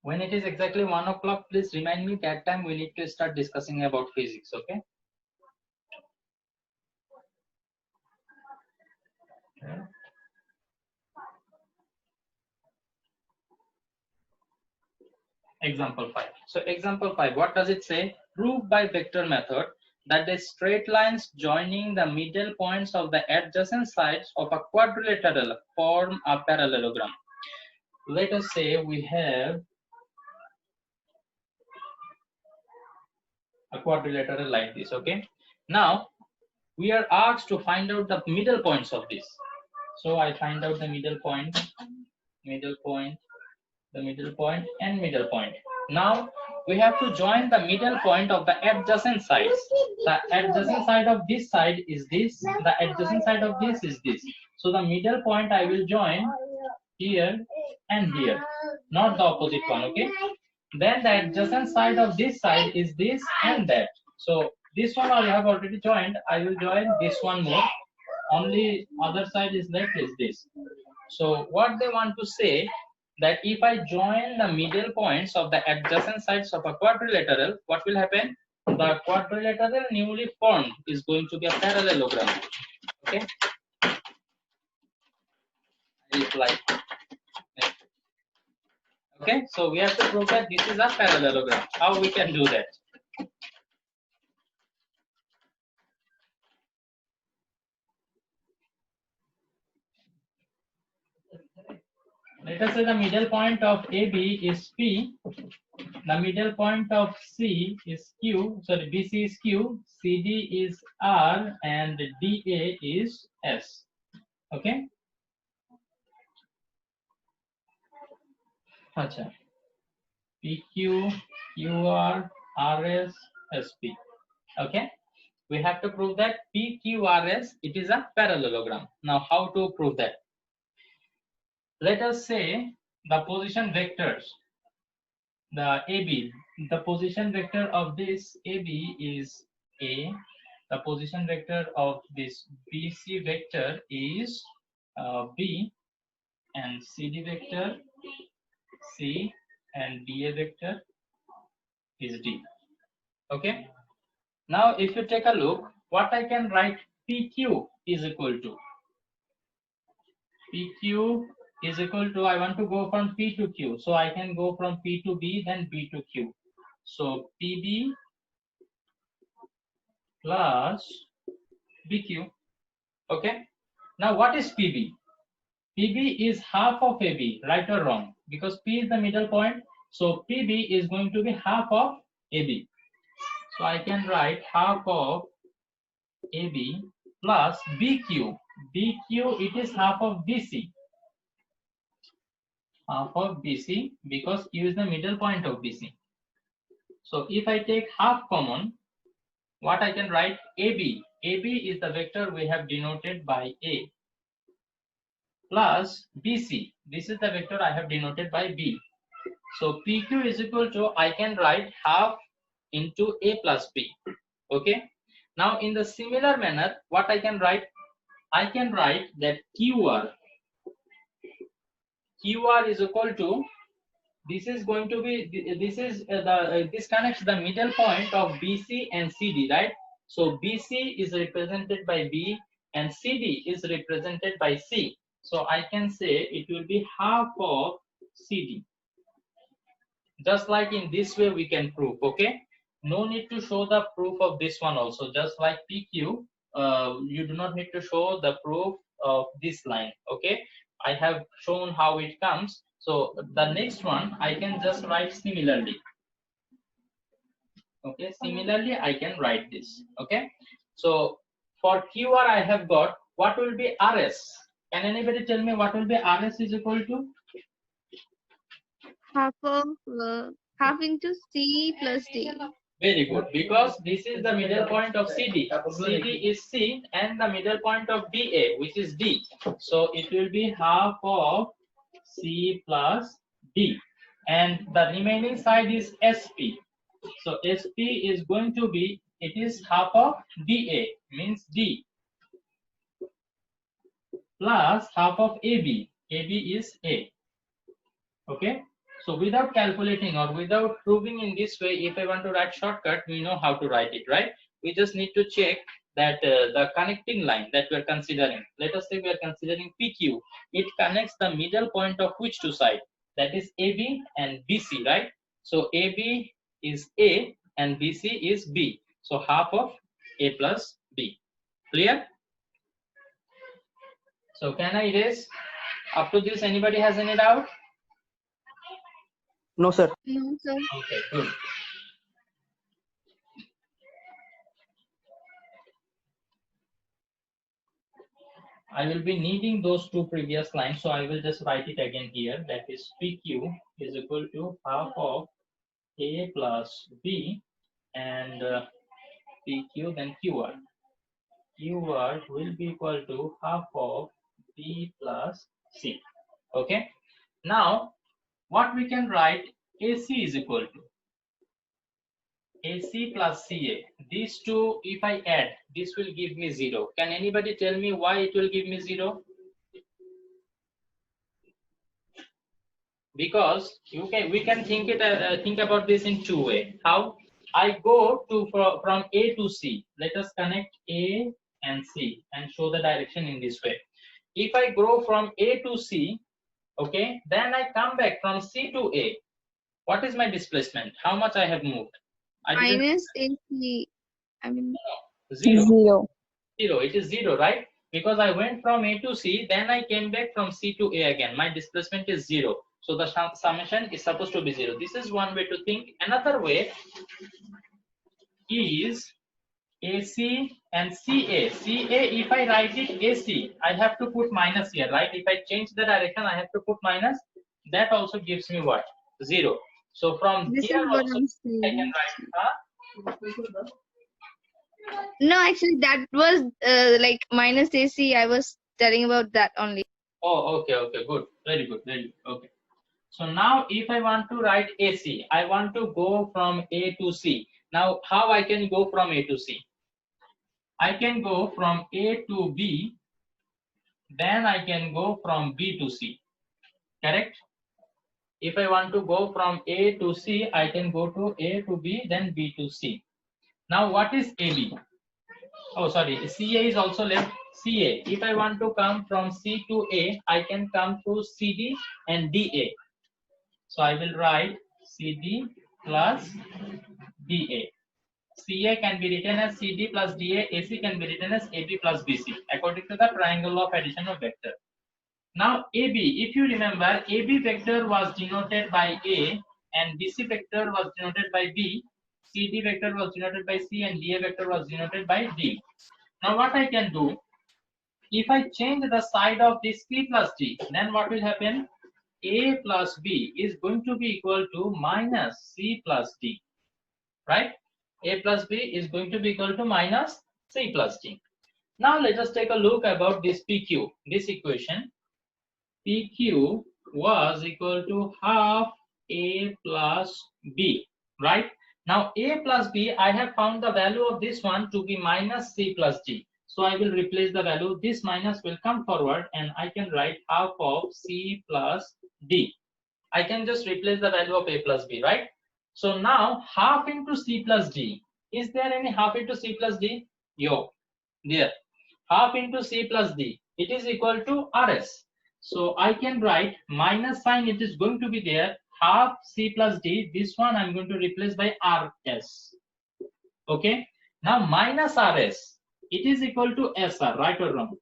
When it is exactly 1 o'clock, please remind me. That time we need to start discussing about physics. Okay. Example 5. So example 5, what does it say? Prove by vector method that the straight lines joining the middle points of the adjacent sides of a quadrilateral form a parallelogram. Let us say we have a quadrilateral like this. Okay. Now we are asked to find out the middle points of this. So I find out the middle point, the middle point, and middle point. Now we have to join the middle point of the adjacent sides. The adjacent side of this side is this, the adjacent side of this is this. So the middle point I will join here and here, not the opposite one. Okay. Then the adjacent side of this side is this and that. So this one I have already joined. I will join this one more. Only other side is left is this. So what they want to say, that if I join the middle points of the adjacent sides of a quadrilateral, what will happen? The quadrilateral newly formed is going to be a parallelogram. Okay. Okay, so we have to prove that this is a parallelogram. How we can do that? Let us say the middle point of AB is P, the middle point of C is Q, sorry, BC is Q, CD is R, and DA is S. Okay. Acha. PQ, QR, RS, SP. Okay. We have to prove that PQRS, it is a parallelogram. Now, how to prove that? Let us say the position vectors, the AB, the position vector of this AB is A, the position vector of this BC vector is B, and CD vector C, and DA vector is D. Okay. Now, if you take a look, what I can write, PQ is equal to, PQ is equal to, I want to go from P to Q. So I can go from P to B, then B to Q. So PB plus BQ. Okay. Now what is PB? PB is half of AB, right or wrong? Because P is the middle point. So PB is going to be half of AB. So I can write half of AB plus BQ. BQ, it is half of BC. Half of BC, because Q is the middle point of BC. So if I take half common, what I can write, AB. AB is the vector we have denoted by A, plus BC. This is the vector I have denoted by B. So PQ is equal to, I can write half into A plus B. Okay. Now in the similar manner, what I can write? I can write that QR is equal to, this is going to be, this is this connects the middle point of BC and CD, right? So BC is represented by B and CD is represented by C. So I can say it will be half of CD. Just like in this way we can prove. Okay. No need to show the proof of this one also. Just like PQ, you do not need to show the proof of this line. Okay. I have shown how it comes. So the next one I can just write similarly. Okay, similarly I can write this. Okay, so for QR I have got, what will be RS? Can anybody tell me what will be RS is equal to? Half into C plus D. Very good, because this is the middle point of CD. CD is C and the middle point of DA, which is D. So it will be half of C plus D. And the remaining side is SP. So SP is going to be, it is half of DA, means D, plus half of AB. AB is A. Okay. So without calculating or without proving in this way, if I want to write shortcut, we know how to write it, right? We just need to check that the connecting line that we're considering. Let us say we are considering PQ. It connects the middle point of which two sides? That is AB and BC, right? So AB is A and BC is B. So half of A plus B. Clear? So can I erase? Up to this, anybody has any doubt? No, sir. No, sir. Okay, good. I will be needing those two previous lines, so I will just write it again here. That is PQ is equal to half of A plus B, and PQ then QR. QR will be equal to half of B plus C. Okay. Now, what we can write, AC is equal to AC plus CA. These two, if I add, this will give me 0. Can anybody tell me why it will give me 0? Because we can think about this in two ways. How? I go from A to C. Let us connect A and C and show the direction in this way. If I go from A to C, okay, then I come back from C to A. What is my displacement? How much I have moved? Minus AC. I mean, Zero. It is 0, right? Because I went from A to C, then I came back from C to A again. My displacement is 0. So the summation is supposed to be 0. This is one way to think. Another way is AC and CA. CA, if I write it AC, I have to put minus here, right? If I change the direction, I have to put minus. That also gives me what? 0. So from this here is what also, I'm I can saying. write. No, actually, that was like minus AC. I was telling about that only. Oh, okay, good. Very good, okay. So now if I want to write AC, I want to go from A to C. Now, how I can go from A to C? I can go from A to B, then I can go from B to C, correct? If I want to go from A to C, I can go to A to B, then B to C. Now, what is AB? Oh, sorry, CA is also left. CA, if I want to come from C to A, I can come through CD and DA. So I will write CD plus DA. CA can be written as CD plus DA, AC can be written as AB plus BC, according to the triangle of addition of vector. Now AB, if you remember, AB vector was denoted by A and BC vector was denoted by B, CD vector was denoted by C, and DA vector was denoted by D. Now what I can do, if I change the side of this P plus D, then what will happen? A plus B is going to be equal to minus C plus D, right? A plus B is going to be equal to minus C plus D. Now let us take a look about this PQ, this equation. PQ was equal to half A plus B, right? Now A plus B, I have found the value of this one to be minus C plus D. So I will replace the value. This minus will come forward and I can write half of C plus D. I can just replace the value of A plus B, right? So now half into C plus D. Is there any half into C plus D? Yo, there. Half into C plus D. It is equal to RS. So I can write minus sign. It is going to be there. Half C plus D. This one I'm going to replace by RS. Okay. Now minus RS. It is equal to SR. Right or wrong?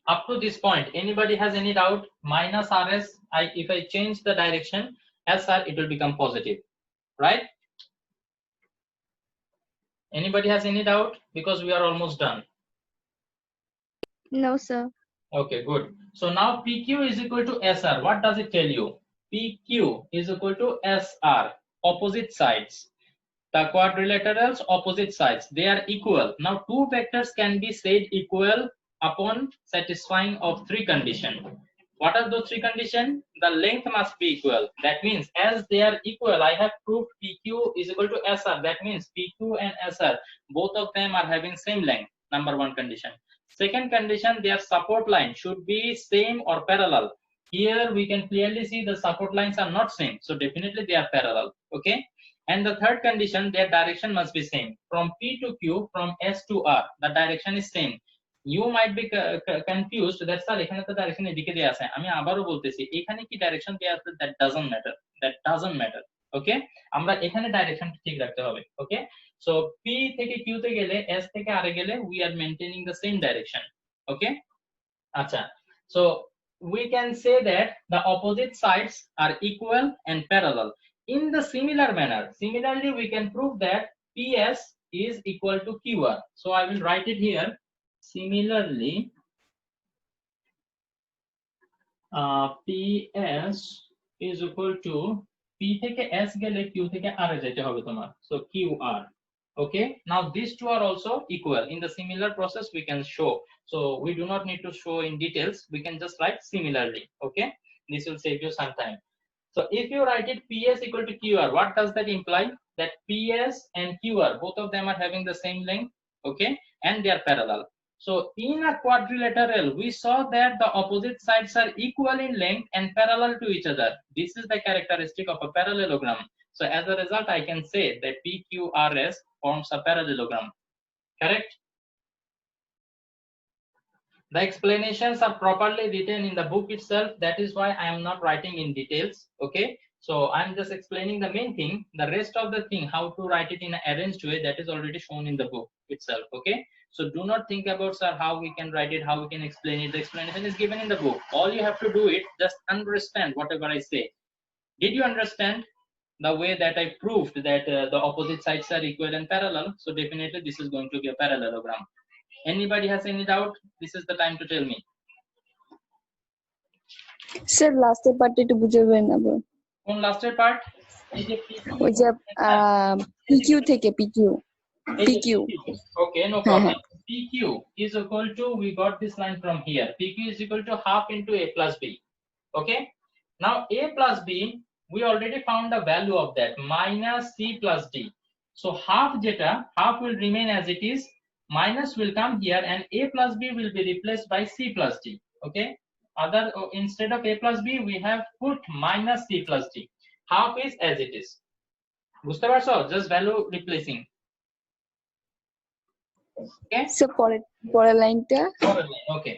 Up to this point, anybody has any doubt? Minus RS, if I change the direction, SR, it will become positive, right? Anybody has any doubt? Because we are almost done. No, sir. Okay, good. So now PQ is equal to SR. What does it tell you? PQ is equal to SR, opposite sides. The quadrilaterals, opposite sides, they are equal. Now two vectors can be said equal upon satisfying of three conditions. What are those three conditions? The length must be equal. That means as they are equal, I have proved PQ is equal to SR. That means PQ and SR, both of them are having same length. Number one condition. Second condition, their support line should be same or parallel. here we can clearly see the support lines are not same, so definitely they are parallel. Okay, and the third condition, their direction must be same. From P to Q, from S to R, the direction is same. You might be confused that sir এখানে তো direction এদিকে দেয়া আছে, আমি আবারও বলতেছি এখানে কি direction দেয়া আছে, that doesn't matter. Okay, আমরা এখানে direction ঠিক রাখতে হবে. Okay, so P থেকে Q তে গেলে, S থেকে R এ গেলে, we are maintaining the same direction. Okay, acha, so we can say that the opposite sides are equal and parallel. In the similar manner, similarly we can prove that PS is equal to QR. So I will write it here. Similarly, PS is equal to P থেকে S গেলে Q থেকে R এ যেতে হবে তোমার, so QR. Okay, now these two are also equal. In the similar process we can show, so we do not need to show in details, we can just write similarly. Okay, this will save you some time. So if you write it PS equal to QR, what does that imply? That PS and QR, both of them are having the same length. Okay, and they are parallel. So in a quadrilateral, we saw that the opposite sides are equal in length and parallel to each other. This is the characteristic of a parallelogram. So as a result, I can say that PQRS forms a parallelogram. Correct? The explanations are properly written in the book itself. That is why I am not writing in details. Okay, so I'm just explaining the main thing. The rest of the thing, how to write it in an arranged way, that is already shown in the book itself. Okay, so do not think about sir how we can write it, how we can explain it. The explanation is given in the book. All you have to do it, just understand whatever I say. Did you understand the way that I proved that the opposite sides are equal and parallel? So definitely this is going to be a parallelogram. Anybody has any doubt? This is the time to tell me. Sir, last part একটু বুঝাবেন আবার। কোন লাস্টের part? এই যে ওই যে PQ থেকে PQ. Okay, no problem. PQ is equal to, we got this line from here. PQ is equal to half into A plus B. Okay, now A plus B, we already found the value of that, minus C plus D. So half will remain as it is, minus will come here, and A plus B will be replaced by C plus D. Okay, instead of A plus B we have put minus C plus D. Half is as it is. বুঝতে পারছো? Just value replacing. Okay, so পরের লাইনটা okay,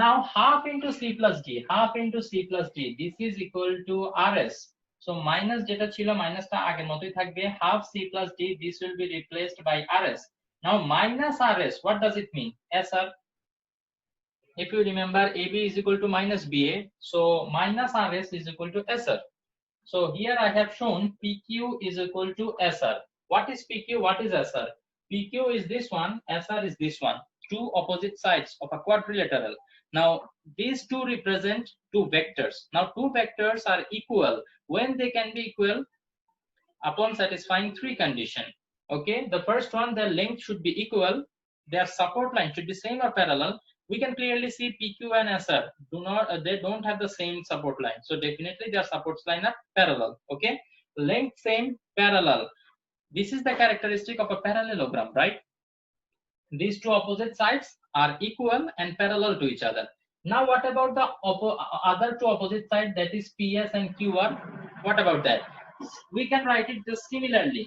now half into C plus D, this is equal to RS. So minus যেটা ছিল মাইনাসটা আগের মতই থাকবে, half C plus D, this will be replaced by RS. Now minus RS, what does it mean? SR. If you remember, AB is equal to minus BA, so minus RS is equal to SR. So here I have shown PQ is equal to SR. What is PQ? What is SR? PQ is this one, SR is this one, two opposite sides of a quadrilateral. Now these two represent two vectors. Now two vectors are equal when they can be equal upon satisfying three conditions. Okay, the first one, their length should be equal, their support line should be same or parallel. We can clearly see PQ and SR they don't have the same support line, so definitely their support line are parallel. Okay, length same, parallel. This is the characteristic of a parallelogram, right? These two opposite sides are equal and parallel to each other. Now what about the other two opposite sides, that is PS and QR? What about that? We can write it just similarly.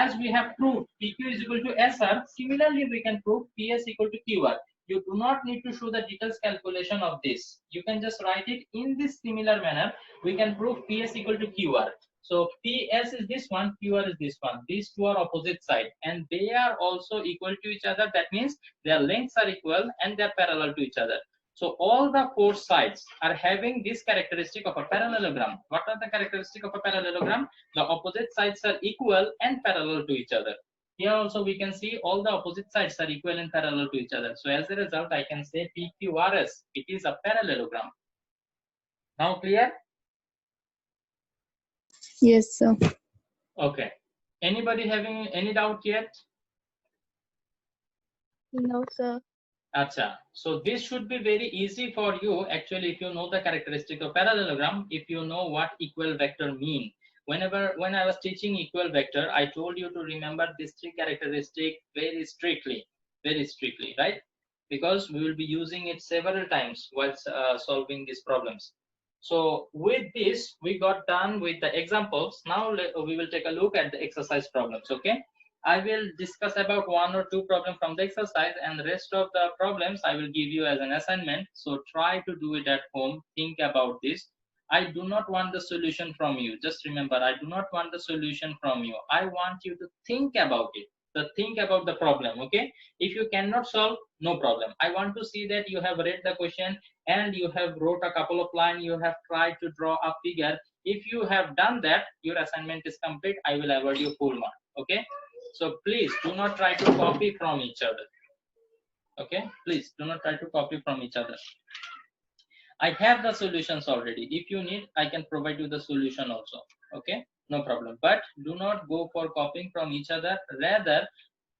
As we have proved PQ is equal to SR, similarly we can prove PS equal to QR. You do not need to show the details calculation of this. You can just write it in this similar manner. We can prove PS equal to QR. So PS is this one, QR is this one. These two are opposite side and they are also equal to each other. That means their lengths are equal and they are parallel to each other. So all the four sides are having this characteristic of a parallelogram. What are the characteristic of a parallelogram? The opposite sides are equal and parallel to each other. Here also we can see all the opposite sides are equal and parallel to each other. So as a result, I can say PQRS, it is a parallelogram. Now clear? yes sir. Okay. Anybody having any doubt yet? No, sir. Acha. So this should be very easy for you actually if you know the characteristic of parallelogram, if you know what equal vector mean. When I was teaching equal vector, I told you to remember these three characteristics very strictly, right? Because we will be using it several times while solving these problems. So with this, we got done with the examples. Now we will take a look at the exercise problems. Okay, I will discuss about 1 or 2 problems from the exercise, and the rest of the problems I will give you as an assignment. So try to do it at home. Think about this. I do not want the solution from you. Just remember, I do not want the solution from you. I want you to think about it. So think about the problem. Okay, if you cannot solve, no problem. I want to see that you have read the question and you have wrote a couple of lines, you have tried to draw a figure. If you have done that, your assignment is complete. I will award you full mark. Okay, so please do not try to copy from each other. Okay, please do not try to copy from each other. I have the solutions already. If you need, I can provide you the solution also. Okay, no problem. But do not go for copying from each other. Rather,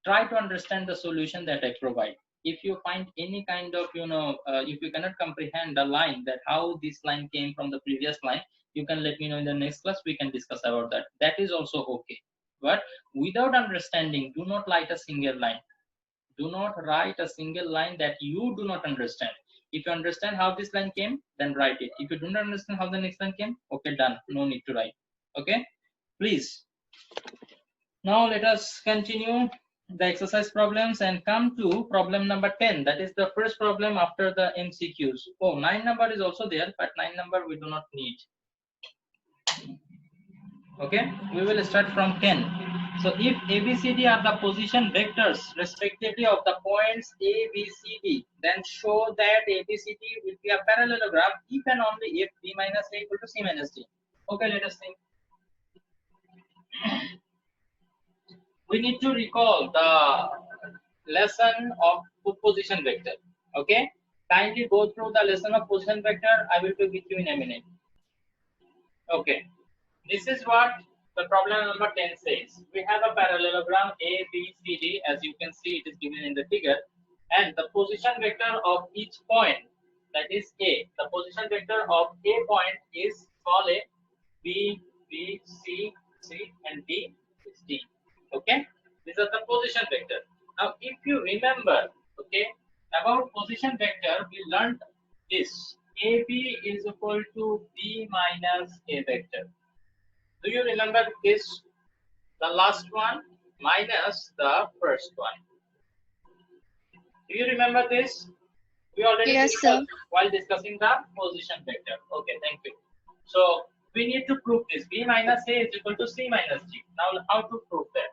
try to understand the solution that I provide. If you find any kind of, if you cannot comprehend the line, that how this line came from the previous line, you can let me know in the next class. We can discuss about that. That is also okay. But without understanding, do not write a single line. Do not write a single line that you do not understand. If you understand how this line came, then write it. If you don't understand how the next line came, okay, done. No need to write. Okay, please. Now let us continue the exercise problems and come to problem number 10. That is the first problem after the MCQs. Oh, 9 number is also there, but 9 number we do not need. Okay, we will start from 10. So if ABCD are the position vectors respectively of the points ABCD, then show that ABCD will be a parallelogram if and only if B minus A equal to C minus D. Okay, let us think. We need to recall the lesson of position vector. Okay, kindly go through the lesson of position vector. I will be with you in a minute. Okay, this is what the problem number 10 says. We have a parallelogram ABCD, as you can see, it is given in the figure, and the position vector of each point, that is A. The position vector of A point is called A, B, B, C, C, and D is D. Okay, these are the position vector. Now, if you remember, okay, about position vector, we learned this. AB is equal to B minus A vector. Do you remember this? The last one minus the first one. Do you remember this? We already discussed while discussing the position vector. Okay, thank you. So we need to prove this. B minus A is equal to C minus D. Now, how to prove that?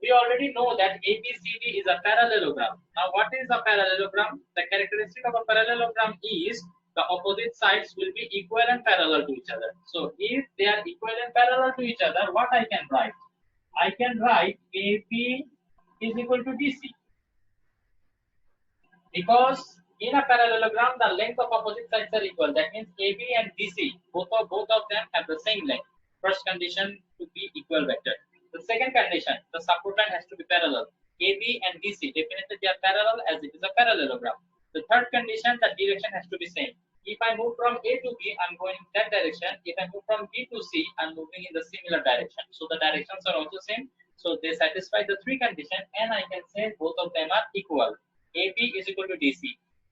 We already know that ABCD is a parallelogram. Now, what is a parallelogram? The characteristic of a parallelogram is the opposite sides will be equal and parallel to each other. So, if they are equal and parallel to each other, what I can write? I can write AB is equal to DC. Because in a parallelogram, the length of opposite sides are equal. That means AB and DC, both of them have the same length. First condition to be equal vector. The second condition, the support line has to be parallel. AB and DC, definitely they are parallel as it is a parallelogram. The third condition, the direction has to be same. If I move from A to B, I'm going in that direction. If I move from B to C, I'm moving in the similar direction. So the directions are also same. So they satisfy the three conditions, and I can say both of them are equal. AB is equal to DC.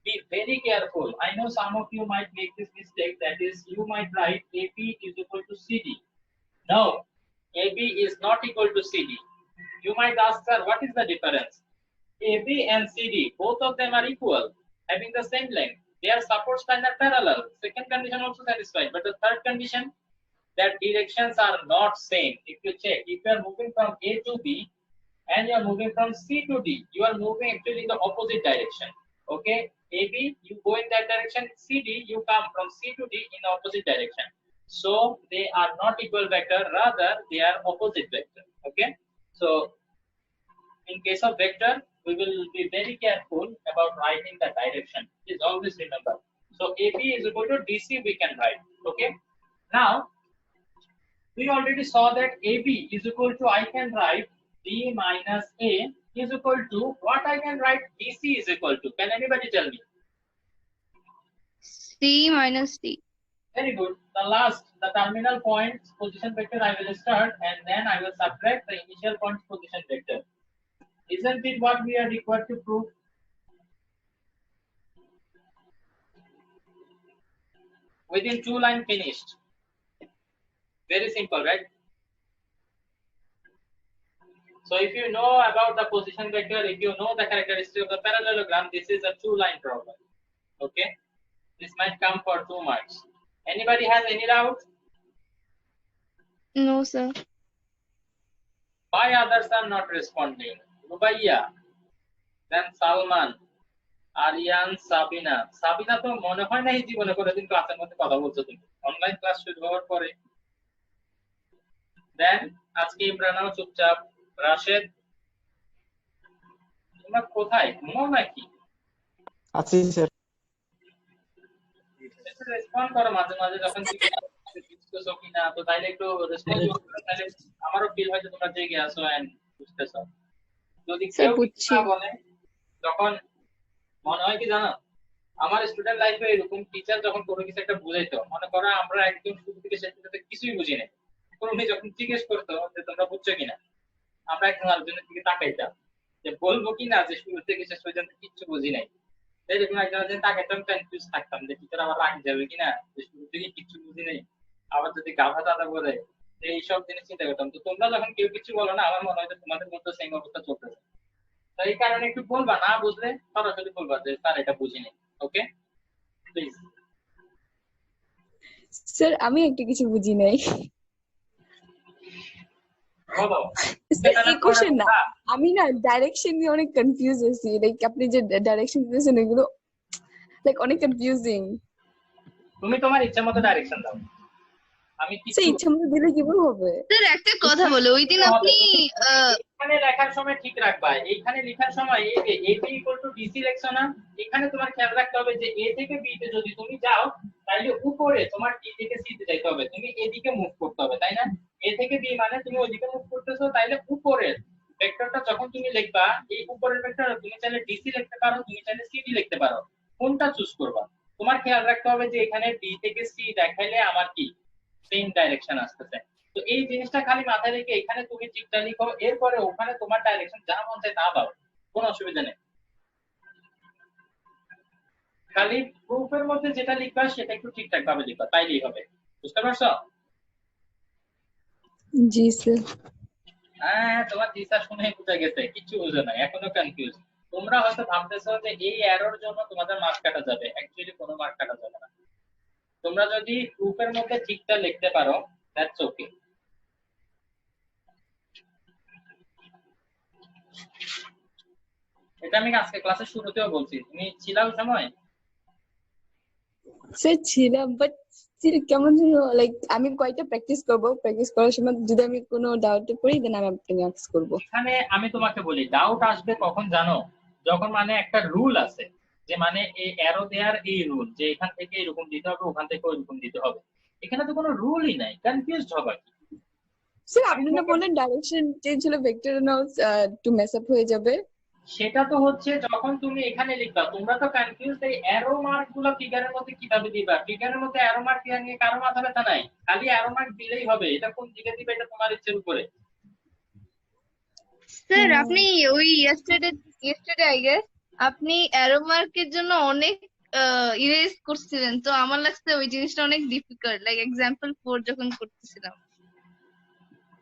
Be very careful. I know some of you might make this mistake. That is, you might write AB is equal to CD. No, AB is not equal to CD. You might ask, sir, what is the difference? AB and CD, both of them are equal, having the same length. Their supports line are parallel. Second condition also satisfied. But the third condition, that directions are not same. If you check, if you are moving from A to B and you are moving from C to D, you are moving actually in the opposite direction. Okay, AB, you go in that direction. CD, you come from C to D in the opposite direction. So they are not equal vector, rather they are opposite vector. Okay, so in case of vector, we will be very careful about writing the direction. Please always remember. So AB is equal to DC, we can write. Okay, now we already saw that AB is equal to, I can write B minus A is equal to, what I can write DC is equal to. Can anybody tell me? C minus D. Very good. The last, the terminal points position vector I will start, and then I will subtract the initial points position vector. Isn't it what we are required to prove? within 2 lines finished. Very simple, right? So if you know about the position vector, if you know the characteristic of the parallelogram, this is a 2-line problem. Okay, this might come for 2 marks. Anybody has any doubt? No, sir. Why others are not responding? Rubaiya, then Salman, Aryan, Sabina. Sabina তো মনে হয় না এই জীবনে কোনোদিন ক্লাসের মধ্যে কথা বলছো তুমি, অনলাইন ক্লাস শুরু হওয়ার পরে। দেন আজকে ইমরানও চুপচাপ। রাশেদ, তোমরা কোথায়, ঘুমাও নাকি? আছি স্যার। রেসপন্ড করো মাঝে মাঝে যখন বুঝতেছো কিনা, তো তাইলে একটু রেসপন্স করো, তাহলে আমারও ফিল হয় যে তোমরা জেগে আছো এন্ড বুঝতেছো। যদি কেউ কিছু না বলে, তখন মনে হয় কি জানো, আমার স্টুডেন্ট লাইফে এরকম টিচার যখন কোনো কিছু একটা বুঝাইতো, মনে করো আমরা একদম শুরু থেকে শেষ পর্যন্ত কিছুই বুঝি না, উনি যখন জিজ্ঞেস করতো যে তোমরা বুঝছো কিনা, আমরা একদম আরেকজনের দিকে তাকাইতাম যে বলবো কিনা যে শুরু থেকে শেষ পর্যন্ত কিচ্ছু বুঝি নাই। এরকম একজন তাকাইতাম, কনফিউজ থাকতাম যে টিচার আবার রাগ যাবে কিনা, যে শুরু থেকে কিচ্ছু বুঝি নাই, আবার যদি গাধা দাদা বলে, এইসব জিনিস চিন্তা করতাম। তো তোমরা যখন কেউ কিছু বলো না, আমার মনে হয় যে তোমাদের মধ্যে সেম অবস্থা চলতেছে। তো এই কারণে একটু বলবা, না বুঝলে সরাসরি বলবা যে স্যার এটা বুঝিনি। Okay please. স্যার আমি একটা কিছু বুঝি নাই। বলো। স্যার এই কোশ্চেন না, আমি না ডাইরেকশন নিয়ে অনেক কনফিউজ আছি। লাইক আপনি যে ডাইরেকশন দিয়েছেন এগুলো লাইক অনেক কনফিউজিং। তুমি তোমার ইচ্ছা মতো ডাইরেকশন দাও, আমি স্যার কিছু ইচ্ছা মতো দিলে কিভাবে হবে? স্যার একটা কথা বলে, ওই দিন আপনি এখানে লেখার সময় ঠিক রাখবা, এইখানে লেখার সময় এই যে এ ইকুয়াল টু বি সিলেকশন, এখানে তোমার খেয়াল রাখতে হবে যে এ থেকে বি তে যদি তুমি যাও, তাহলে উপরে তোমার ডি থেকে সি তে যাইতে হবে, তুমি এদিকে মুভ করতে হবে, তাই না? এ থেকে বি মানে তুমি ওইদিকে মুভ করতেছো, তাইলে উপরের ভেক্টরটা যখন তুমি লিখবা, এই উপরের ভেক্টর তুমি চাইলে ডিসি লিখতে পারো, তুমি চাইলে সিডি লিখতে পারো, কোনটা চুজ করবা? তোমার খেয়াল রাখতে হবে যে এখানে ডি থেকে সি দেখাইলে আমার কি সেম ডাইরেকশন আসতেছে। তো এই জিনিসটা খালি মাথায় রেখে এখানে তুমি ঠিকটা লিখো, এরপরে ওখানে তোমার ডাইরেকশন যা মন চায় তা দাও, কোনো অসুবিধা নেই। খালি প্রুফের মধ্যে যেটা লিখবা সেটা একটু ঠিকঠাক ভাবে লিখবা, তাইলেই হবে। বুঝতে পারছো? জি স্যার। হ্যাঁ, তোমার দিশা শুনে বুঝা গেছে, কিছু বুঝো না, এখনো কনফিউজ। তোমরা হয়তো ভাবতেছো যে এই এরর জন্য তোমাদের মার্ক কাটা যাবে, অ্যাকচুয়ালি কোনো মার্ক কাটা যাবে না। তোমরা যদি প্রুফের মধ্যে ঠিকটা লিখতে পারো, দ্যাটস ওকে। এটা আমি আজকে ক্লাসের শুরুতেও বলছি, তুমি ছিলা ওই সময়? স্যার ছিলাম, বাট কেমন যেন লাইক আমি কয়টা প্র্যাকটিস করব, প্র্যাকটিস করার সময় যদি আমি কোনো ডাউটে পড়ি দেন আমি আপনাকে আস্ক করব। এখানে আমি তোমাকে বলি, ডাউট আসবে কখন জানো? যখন মানে একটা রুল আছে, যে মানে এই অ্যারো দেয়ার এই রুল, যে এখান থেকে এরকম দিতে হবে, ওখান থেকে ওইরকম দিতে হবে, এখানে তো কোনো রুলই নাই, কনফিউজড হবে। স্যার আপনি না বললেন ডাইরেকশন চেঞ্জ হলে ভেক্টর নাও একটু মেস আপ হয়ে যাবে। সেটা তো হচ্ছে যখন তুমি এখানে লিখবা, তোমরা তো কনফিউজ, এই অ্যারো মার্ক গুলো ফিগারের মধ্যে কিভাবে দিবা? ফিগারের মধ্যে অ্যারো মার্ক দেওয়া নিয়ে কারো মাথা ব্যথা নাই, খালি অ্যারো মার্ক দিলেই হবে। এটা কোন দিকে দিবে এটা তোমার ইচ্ছের উপরে। স্যার আপনি ওই ইয়েস্টারডে আই গেস আপনি অ্যারো মার্কের জন্য অনেক ইরেজ করছিলেন, তো আমার লাগছে ওই জিনিসটা অনেক ডিফিকাল্ট, লাইক एग्जांपल 4 যখন করতেছিলাম।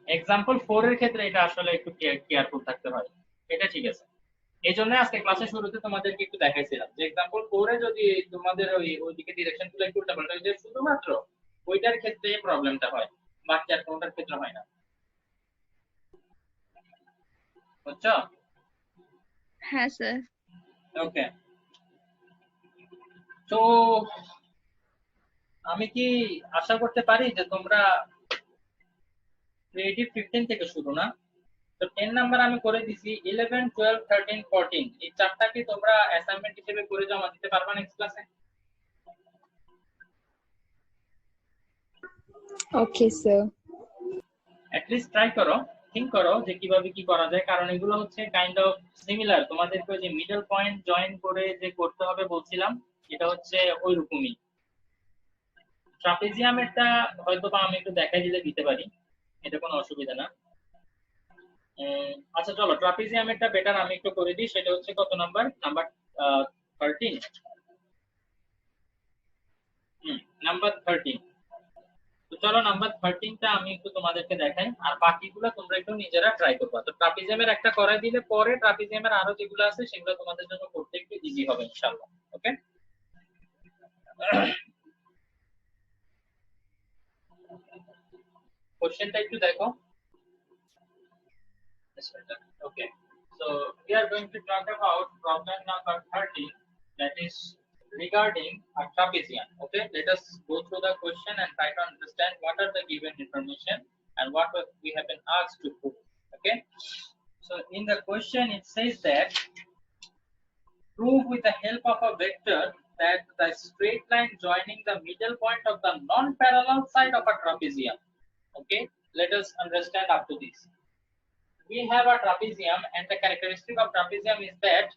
एग्जांपल 4 এর ক্ষেত্রে এটা আসলে একটু কেয়ারফুল থাকতে হয়, এটা ঠিক আছে। এই জন্য আজকে ক্লাসের শুরুতে তোমাদেরকে একটু দেখাইছিলাম যে एग्जांपल 4 এ যদি তোমাদের ওইদিকে ডিরেকশনগুলো একটু উল্টা পাল্টা হয়ে যায়, শুধুমাত্র ওইটার ক্ষেত্রে প্রবলেমটা হয়, বাকি আর কোনটার ক্ষেত্রে হয় না। বুঝছো? হ্যাঁ স্যার। ওকে, তো আমি কি আশা করতে পারি যে তোমরা ক্রিয়েটিভ 15 থেকে শুরু না? তো 10 নাম্বার আমি করে দিছি, 11 12 13 14 এই চারটা কি তোমরা অ্যাসাইনমেন্ট হিসেবে করে জমা দিতে পারবা নেক্সট ক্লাসে? Okay sir. At least try করো, থিংক করো যে কিভাবে কি করা যায়, কারণ এগুলো হচ্ছে কাইন্ড অফ সিমিলার, তোমাদেরকে যে মিডল পয়েন্ট জয়েন করে যে করতে হবে বলছিলাম, এটা হচ্ছে ওই রকমই। ট্রাপিজিয়ামেরটা হয়তো বা আমি একটু দেখাই দিতে পারি, এটা কোনো অসুবিধা না। আচ্ছা চলো, ট্রাপিজিয়ামেরটা বেটার আমি একটু করে দিই। সেটা হচ্ছে কত নাম্বার? নাম্বার 13। নাম্বার 13। তো চলো নাম্বার 13টা আমি একটু তোমাদেরকে দেখাই, আর বাকিগুলো তোমরা একটু নিজেরা ট্রাই করবা। তো ট্রাপিজিয়ামের একটা করাই দিলে পরে ট্রাপিজিয়ামের আরো যেগুলো আছে সেগুলো তোমাদের জন্য করতে একটু ইজি হবে ইনশাআল্লাহ। ওকে, কোশ্চেনটা একটু দেখো। Okay, so we are going to talk about problem number 13, that is regarding a trapezium. Okay, let us go through the question and try to understand what are the given information and what we have been asked to prove. Okay, so in the question it says that prove with the help of a vector that the straight line joining the middle point of the non-parallel side of a trapezium. Okay, let us understand up to this. We have a trapezium, and the characteristic of trapezium is that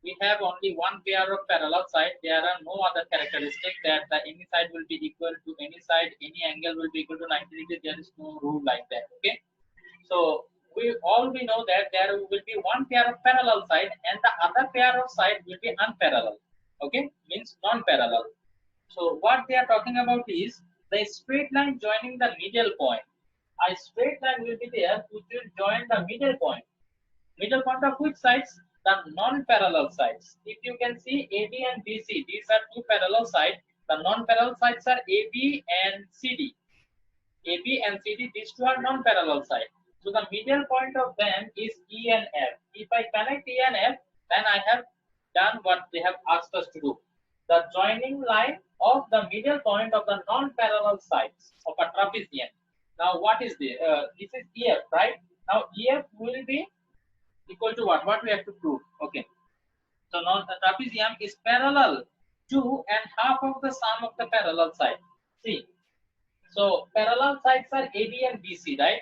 we have only one pair of parallel side. There are no other characteristic that the any side will be equal to any side, any angle will be equal to 90 degrees. There is no rule like that. Okay, so we know that there will be one pair of parallel side and the other pair of side will be unparalleled. Okay, means non-parallel. So what they are talking about is the straight line joining the middle point. A straight line will be there which will join the middle point. Middle point of which sides? The non-parallel sides. If you can see AB and BC, these are two parallel sides. The non-parallel sides are AB and CD. AB and CD, these two are non-parallel sides. So the middle point of them is E and F. If I connect E and F, then I have done what they have asked us to do. The joining line of the middle point of the non-parallel sides of a trapezium. Now what is this? This is EF, right? Now EF will be equal to what? What we have to prove? Okay. So now the trapezium is parallel to and half of the sum of the parallel side. See. So parallel sides are AB and BC, right?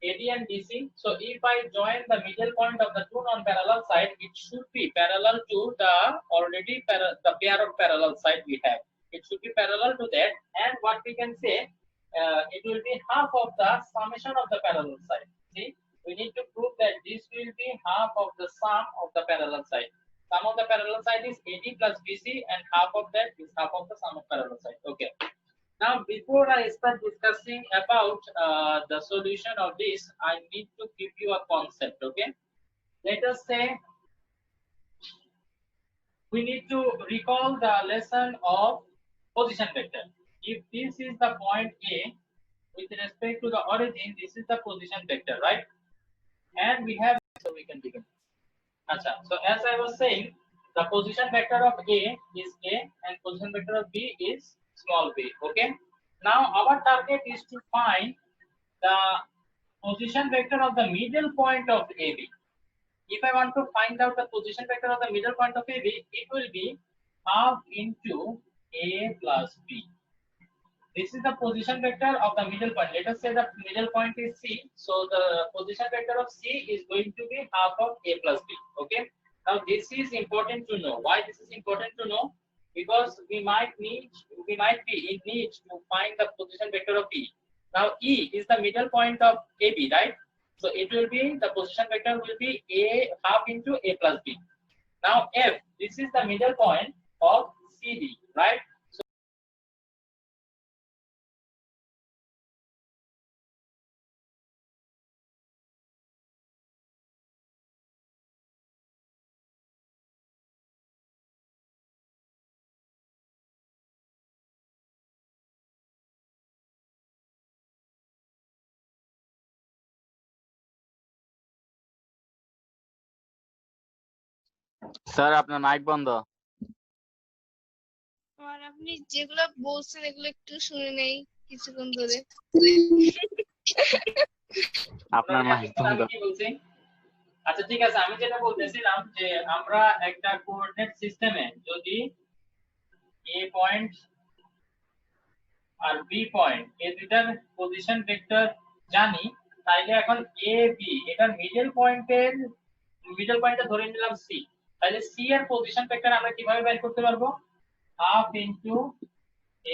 AB and BC. So if I join the middle point of the two non-parallel side, it should be parallel to the already the pair of parallel side we have. It should be parallel to that, and what we can say, it will be half of the summation of the parallel side. See, we need to prove that this will be half of the sum of the parallel side. Sum of the parallel side is AD plus BC, and half of that is half of the sum of parallel side. Okay. Now, before I start discussing about the solution of this, I need to give you a concept. Okay, let us say we need to recall the lesson of position vector. If this is the point A, with respect to the origin, this is the position vector, right? And we have, so we can begin. Achha, so as I was saying, the position vector of A is A and position vector of B is small b. Okay, now our target is to find the position vector of the middle point of AB. If I want to find out the position vector of the middle point of AB, it will be half into A plus B. This is the position vector of the middle point. Let us say the middle point is C. So the position vector of C is going to be half of A plus B. Okay. Now this is important to know. Why this is important to know? Because we might be in need to find the position vector of E. Now E is the middle point of AB, right? So it will be, the position vector will be A half into A plus B. Now F, this is the middle point of CD, right? Sir আপনার mic বন্ধ। আর আপনি যেগুলো বলছেন এগুলো একটু শুনে নেই কিছুক্ষণ ধরে। আপনার মাইক বন্ধ। কি বলছি? আচ্ছা ঠিক আছে, আমি যেটা বলতেছিলাম যে আমরা একটা কোঅর্ডিনেট সিস্টেমে যদি A পয়েন্ট আর B পয়েন্ট এই দুটার পজিশন ভেক্টর জানি, তাইলে এখন A B এটার মিডল পয়েন্টে ধরে নিলাম C, তাহলে C এর পজিশন ভেক্টর আমরা কিভাবে বের করতে পারবো? Half into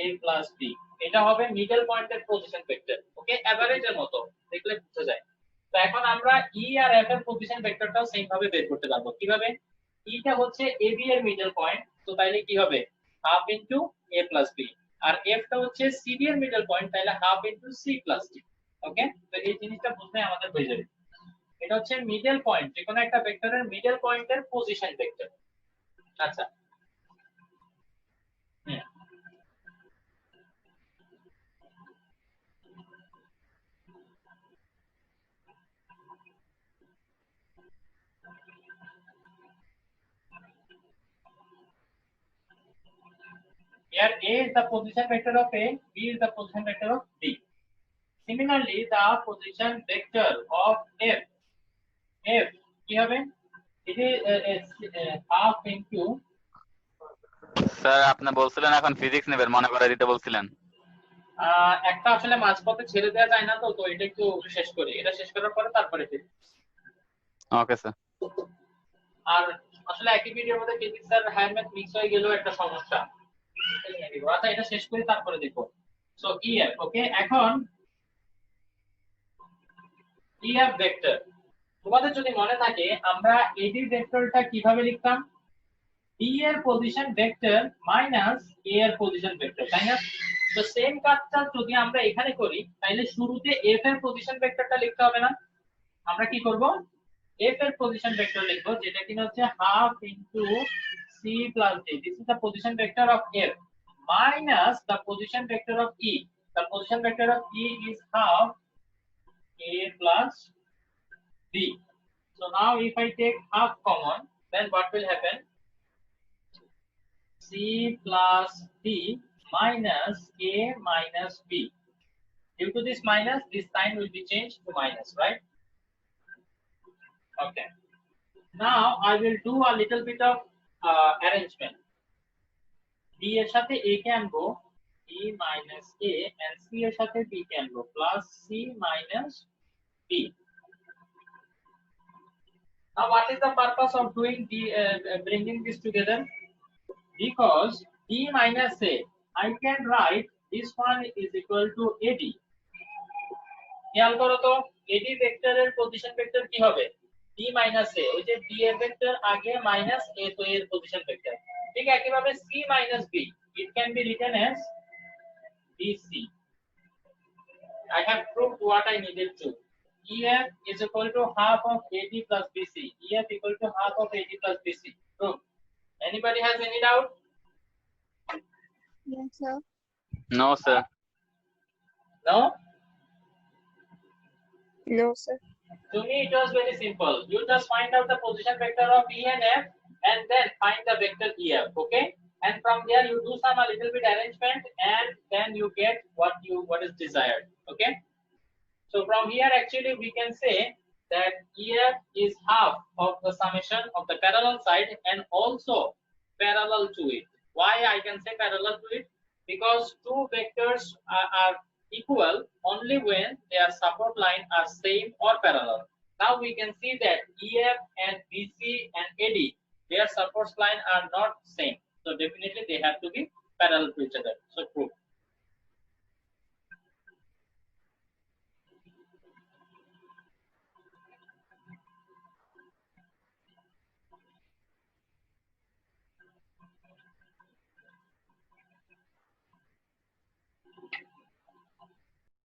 A plus B, এটা হবে মিডল পয়েন্টের পজিশন ভেক্টর। ওকে, এভারেজের মতো দেখলে বুঝা যায়। তো এখন আমরা E আর F এর পজিশন ভেক্টরটাও সেম ভাবে বের করতে পারবো। কিভাবে? E টা হচ্ছে AB এর মিডল পয়েন্ট, তো তাইলে কি হবে? Half into A plus B। আর f টা হচ্ছে cd এর মিডল পয়েন্ট, তাহলে half into c plus d। Okay, তো এই জিনিসটা বুঝলে আমাদের হয়ে যাবে। এটা হচ্ছে মিডল পয়েন্ট, যে কোনো একটা ভেক্টরের মিডল পয়েন্টের পজিশন ভেক্টর। আচ্ছা, here A is the position vector of A, B is the position vector of B. Similarly, the position vector of F কি হবে? It is half into, sir আপনি বলছিলেন এখন ফিজিক্স নেবেন, মনে করে দিতে বলছিলেন। একটা আসলে মাঝপথে ছেড়ে দেওয়া যায় না, তো তো এটা একটু শেষ করি, এটা শেষ করার পরে তারপরে ওকে স্যার। আর আসলে একই ভিডিওর মধ্যে ফিজিক্স আর হায়ার ম্যাথ মিক্স হয়ে গেল, একটা সমস্যা। আচ্ছা, এটা শেষ করি তারপরে দেখো। সো EF, ওকে, এখন EF ভেক্টর, তোমাদের যদি মনে থাকে আমরা AD ভেক্টরটা কিভাবে লিখতাম? D এর পজিশন ভেক্টর মাইনাস A এর পজিশন ভেক্টর, তাই না? তো সেম কাজটা যদি আমরা এখানে করি, তাহলে শুরুতে F এর পজিশন ভেক্টরটা লিখতে হবে না? আমরা কি করব? F এর পজিশন ভেক্টর লিখব, যেটা কিনা হচ্ছে half into c plus d। This is the position vector of F minus the position vector of E. The position vector of E is half A plus B. So now if I take half common, then what will happen? C plus D minus A minus B. Due to this minus, this sign will be changed to minus, right? Okay. Now I will do a little bit of arrangement. D এর সাথে A কে আনবো, D minus A, and C এর সাথে B কে আনবো, plus C minus B. Now what is the purpose of doing bringing this together? Because D minus A, I can write this one is equal to AD. খেয়াল করো তো, AD ভেক্টরের position vector কি হবে? D minus A, ওই যে D এর vector আগে মাইনাস A, তো এর পজিশন ভেক্টর। ঠিক একইভাবে C minus B, it can be written as BC. I have proved what I needed to. EF is equal to half of AD plus BC. EF equal to half of AD plus BC. Prove. Anybody has any doubt? Yes, sir. No sir. No? No, sir. To me it was very simple. You just find out the position vector of E and F and then find the vector EF, okay? And from there you do some a little bit arrangement and then you get what is desired, okay? So from here actually we can say that EF is half of the summation of the parallel side and also parallel to it. Why I can say parallel to it? Because two vectors are equal only when their support line are same or parallel. Now we can see that EF and BC and AD, their support line are not same. So definitely they have to be parallel to each other.